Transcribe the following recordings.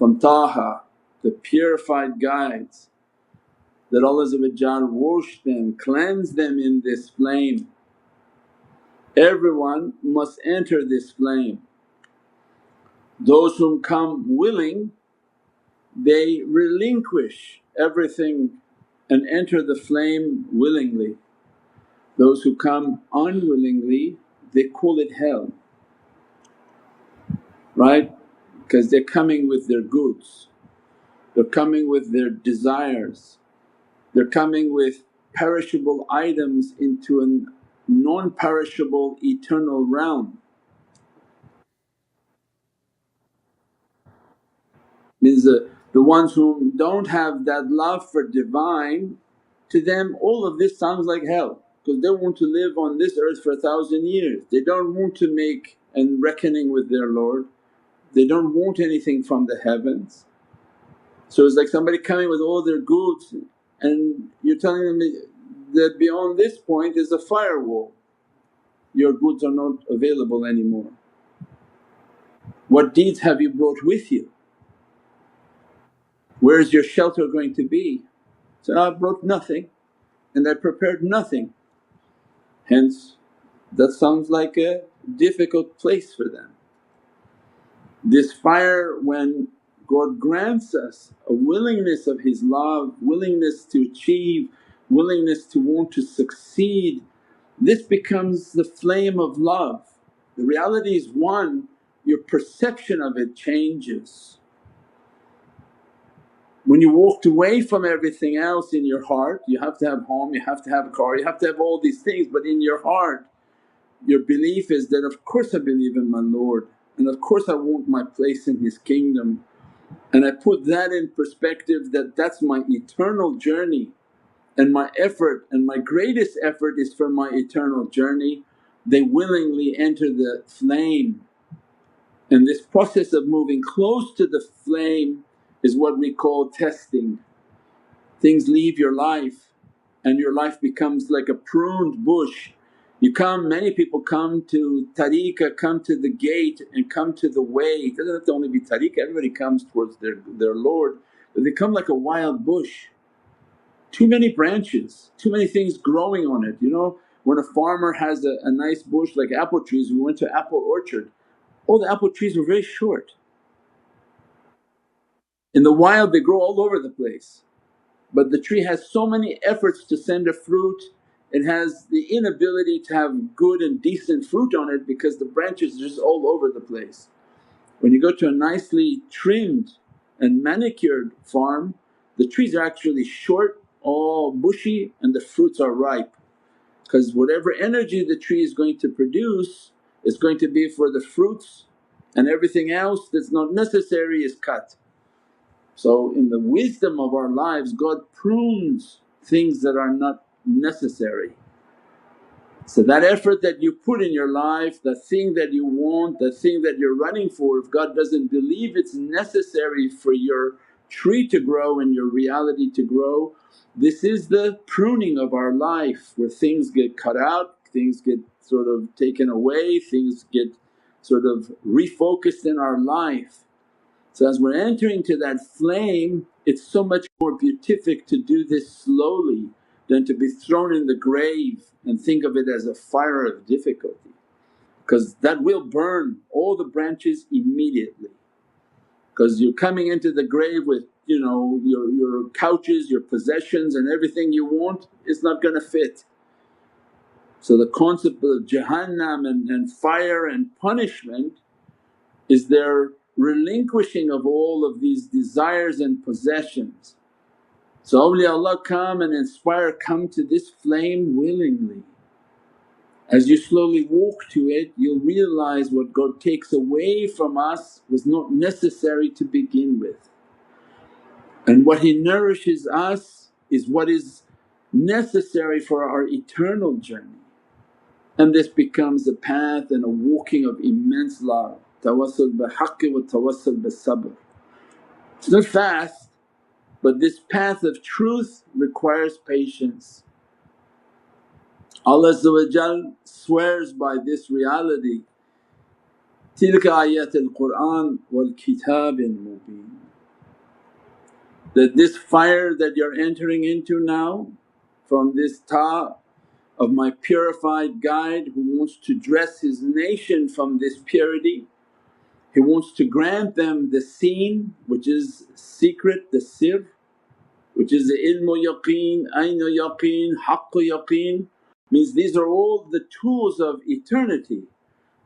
from Taha, the purified guides, that Allah wash them, cleanse them in this flame. Everyone must enter this flame. Those whom come willing, they relinquish everything and enter the flame willingly. Those who come unwillingly, they call it hell, right? Because they're coming with their goods, they're coming with their desires, they're coming with perishable items into a non-perishable eternal realm. Means the ones who don't have that love for Divine, to them all of this sounds like hell because they want to live on this earth for 1,000 years. They don't want to make and reckoning with their Lord, they don't want anything from the heavens. So it's like somebody coming with all their goods and you're telling them that beyond this point is a firewall, your goods are not available anymore. What deeds have you brought with you? Where is your shelter going to be? So, I brought nothing and I prepared nothing. Hence that sounds like a difficult place for them. This fire, when God grants us a willingness of His love, willingness to achieve, willingness to want to succeed, this becomes the flame of love. The reality is one, your perception of it changes. When you walked away from everything else in your heart, you have to have home, you have to have a car, you have to have all these things, but in your heart your belief is that, of course I believe in my Lord and of course I want my place in His kingdom, and I put that in perspective that that's my eternal journey and my effort and my greatest effort is for my eternal journey. They willingly enter the flame, and this process of moving close to the flame is what we call testing. Things leave your life and your life becomes like a pruned bush. You come, many people come to tariqah, come to the gate and come to the way. It doesn't have to only be tariqah, everybody comes towards their Lord, but they come like a wild bush. Too many branches, too many things growing on it. You know when a farmer has a nice bush like apple trees, we went to apple orchard, all the apple trees were very short. In the wild they grow all over the place, but the tree has so many efforts to send a fruit, it has the inability to have good and decent fruit on it because the branches are just all over the place. When you go to a nicely trimmed and manicured farm, the trees are actually short, all bushy, and the fruits are ripe, because whatever energy the tree is going to produce is going to be for the fruits, and everything else that's not necessary is cut. So in the wisdom of our lives, God prunes things that are not necessary. So that effort that you put in your life, the thing that you want, the thing that you're running for, if God doesn't believe it's necessary for your tree to grow and your reality to grow, this is the pruning of our life where things get cut out, things get sort of taken away, things get sort of refocused in our life. So as we're entering to that flame, it's so much more beatific to do this slowly than to be thrown in the grave and think of it as a fire of difficulty, because that will burn all the branches immediately. Because you're coming into the grave with your couches, your possessions and everything you want, it's not going to fit. So the concept of Jahannam and fire and punishment is their relinquishing of all of these desires and possessions. So awliyaullah come and inspire, come to this flame willingly. As you slowly walk to it, you'll realize what God takes away from us was not necessary to begin with, and what He nourishes us is what is necessary for our eternal journey. And this becomes a path and a walking of immense love. Tawassul bil haqqi wa tawassul bis sabr. It's not fast, but this path of truth requires patience. Allah swears by this reality, tilka ayatul Qur'an wal kitabil mubin. that this fire that you're entering into now from this ta of my purified guide who wants to dress his nation from this purity. He wants to grant them the seen, which is secret, the sir, which is the ilmu yaqeen, aynu yaqeen, haqqu yaqeen, means these are all the tools of eternity.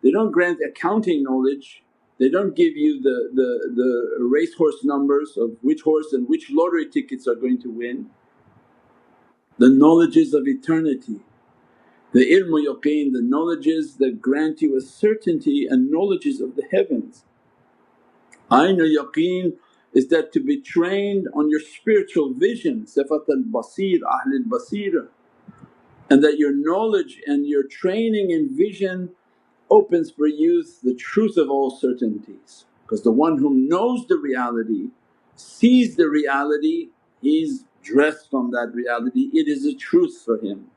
They don't grant accounting knowledge, they don't give you the racehorse numbers of which horse and which lottery tickets are going to win. The knowledges of eternity, the ilmu yaqeen, the knowledges that grant you a certainty and knowledges of the heavens. Aynu yaqeen is that to be trained on your spiritual vision, sifat al-basir, ahlul basira, and that your knowledge and your training in vision opens for you the truth of all certainties. Because the one who knows the reality, sees the reality, he's dressed from that reality, it is a truth for him.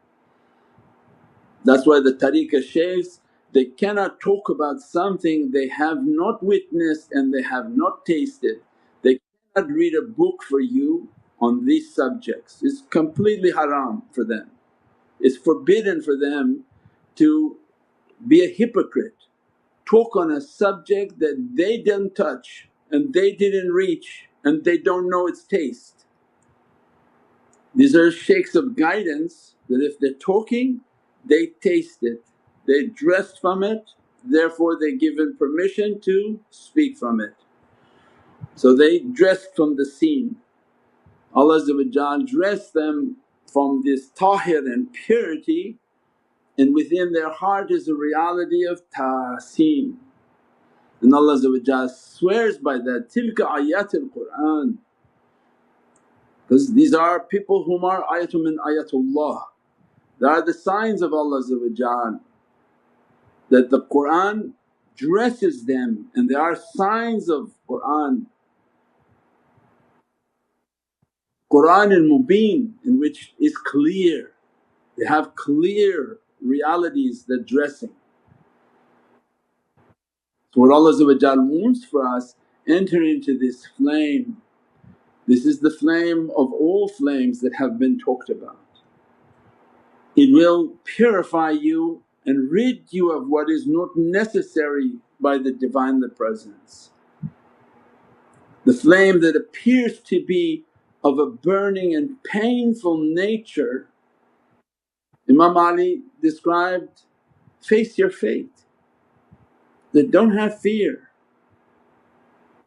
That's why the tariqah shaykhs, they cannot talk about something they have not witnessed and they have not tasted. They cannot read a book for you on these subjects, it's completely haram for them. It's forbidden for them to be a hypocrite, talk on a subject that they didn't touch and they didn't reach and they don't know its taste. These are shaykhs of guidance that if they're talking they taste it, they dressed from it, therefore they given permission to speak from it. So they dressed from the scene. Allah dressed them from this tahir and purity, and within their heart is a reality of tahseen. And Allah swears by that, tilka ayatul Qur'an, because these are people whom are ayatun min ayatullah. They are the signs of Allah that the Qur'an dresses them, and there are signs of Qur'an. Qur'an al-Mubeen, in which is clear, they have clear realities that dressing. So what Allah wants for us, enter into this flame. This is the flame of all flames that have been talked about. It will purify you and rid you of what is not necessary by the Divinely Presence. The flame that appears to be of a burning and painful nature, Imam Ali described, face your fate, that don't have fear.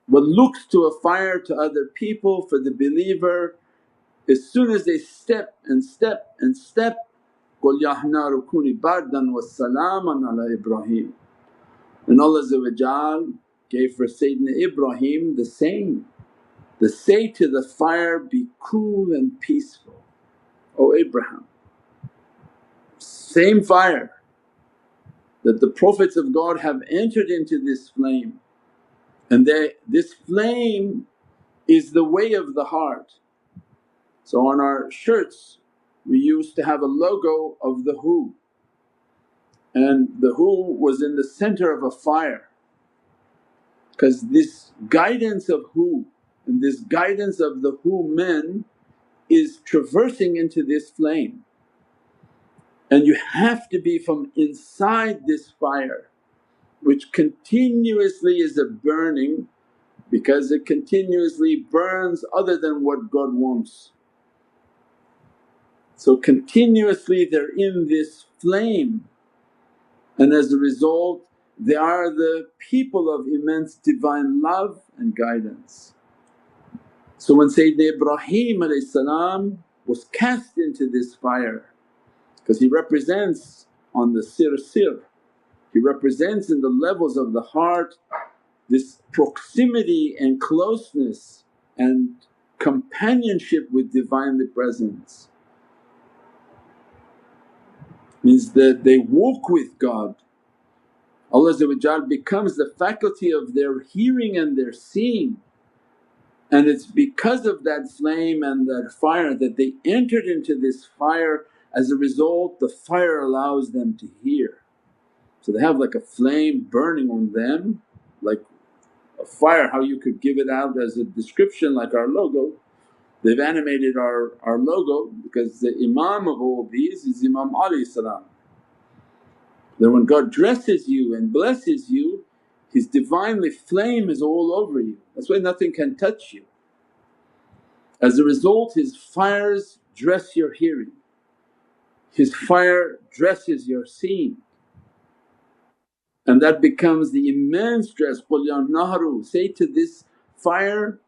What looks to a fire to other people, for the believer, as soon as they step and step and step, قُلْ يَا نَارُ كُونِي بَرْدًا وَسَلَامًا عَلَى إِبْرَاهِيم. And Allah gave for Sayyidina Ibrahim the same, the say to the fire, be cool and peaceful, O Abraham. Same fire that the Prophets of God have entered into this flame, and this flame is the way of the heart. So on our shirts we used to have a logo of the Hu, and the Hu was in the center of a fire, because this guidance of Hu and this guidance of the Hu men is traversing into this flame, and you have to be from inside this fire which continuously is a burning, because it continuously burns other than what God wants. So continuously they're in this flame, and as a result they are the people of immense divine love and guidance. So when Sayyidina Ibrahim was cast into this fire, because he represents on the sir, he represents in the levels of the heart this proximity and closeness and companionship with Divinely Presence. Means that they walk with God. Allah becomes the faculty of their hearing and their seeing, and it's because of that flame and that fire that they entered into this fire. As a result the fire allows them to hear. So they have like a flame burning on them, like a fire, how you could give it out as a description like our logo. They've animated our logo because the Imam of all these is Imam Ali salam. That when God dresses you and blesses you, His Divinely flame is all over you, that's why nothing can touch you. As a result His fires dress your hearing, His fire dresses your seeing, and that becomes the immense dress. قُلْ يَا نَهْرُ, say to this fire,